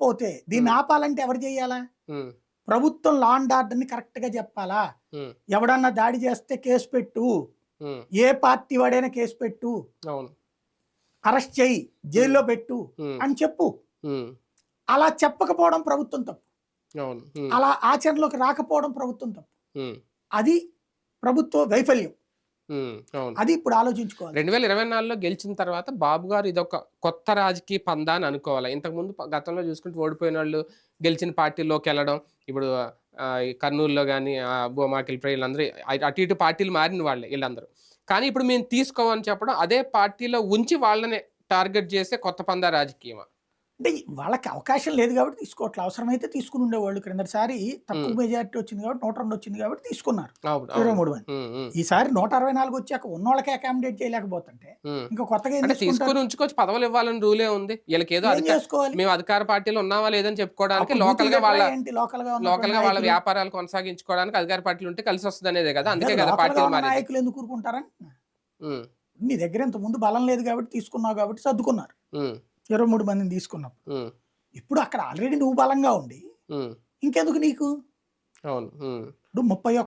పోతే దీన్ని ఆపాలంటే ఎవరు చేయాలా? ఉమ్, ప్రభుత్వం లా అండ్ ఆర్డర్ ని కరెక్ట్ గా చెప్పాలా? ఉమ్, ఎవడన్నా దాడి చేస్తే కేసు పెట్టు, ఉమ్, ఏ పార్టీ వాడైనా కేసు పెట్టు, అవును. అరెస్ట్ చేయి, జైల్లో పెట్టు ఉమ్, అని చెప్పు. ఉమ్, అలా చెప్పకపోవడం ప్రభుత్వం తప్పు, అవును. ఉమ్, అలా ఆచరణలోకి రాకపోవడం ప్రభుత్వం తప్పు. ఉమ్, అది ప్రభుత్వ వైఫల్యం. అవును. అది ఇప్పుడు ఆలోచించుకోవాలి. 2024లో గెలిచిన తర్వాత బాబు గారు ఇదొక కొత్త రాజకీయ పందా అని అనుకోవాలి. ఇంతకుముందు గతంలో చూసుకుంటే ఓడిపోయిన వాళ్ళు గెలిచిన పార్టీలోకి వెళ్ళడం, ఇప్పుడు ఈ కర్నూలులో కానీ భూమాకిల్ వీళ్ళందరూ అటు ఇటు పార్టీలు మారిన వాళ్ళే వీళ్ళందరూ. కానీ ఇప్పుడు మేము తీసుకోమని చెప్పడం, అదే పార్టీలో ఉంచి వాళ్ళని టార్గెట్ చేసే కొత్త పందా రాజకీయమా? అంటే వాళ్ళకి అవకాశం లేదు కాబట్టి తీసుకోవట్లే. అవసరమైతే తీసుకుని ఉండేవాళ్ళు. క్రిందటిసారి తక్కువ ఉమ్, మెజారిటీ వచ్చింది కాబట్టి 102 వచ్చింది కాబట్టి తీసుకున్నారు అవును, అవును. 23 మంది. ఉమ్, ఉమ్, ఈసారి 164 వచ్చాక ఉన్నోళ్ళకే అకామిడేట్ చేయలేకపోతుంటే ఉమ్. ఇంకా కొత్తగా ఏం అంటే తీసుకుంటారు? తీసుకొని ఉంచుకోవచ్చు, పదవులు ఇవ్వాలని రూలే ఉంది వీళ్ళకి. ఏదో ఏం చేసుకోవాలి? మేము అధికార పార్టీలో ఉన్నావా లేదని చెప్పుకోవడానికి, అప్పుడు లోకల్ బూతులు గా వాళ్ళ తిట్టరా ఏంటి? లోకల్ గా ఉన్నటువంటి వాళ్ళ నాయకులు, వ్యాపారాలు కొనసాగించుకోవడానికి అధికార పార్టీలు ఉంటే కలిసి వస్తుంది అనేదే కదా, అదే అందుకే కదా లోకల్ గా పార్టీలు ఉన్న మారేది. నాయకులు ఎందుకు ఊరుకుంటారని. ఉమ్, నీ దగ్గర ఇంత ముందు బలం లేదు కాబట్టి తీసుకున్నావు కాబట్టి సర్దుకున్నారు ఉమ్, 23 మందిని తీసుకున్నప్పుడు. ఉమ్, ఇప్పుడు అక్కడ ఆల్రెడీ నువ్వు బలంగా ఉండి ఉమ్, ఇంకెందుకు నీకు? అవును. ఉమ్. ఇప్పుడు 31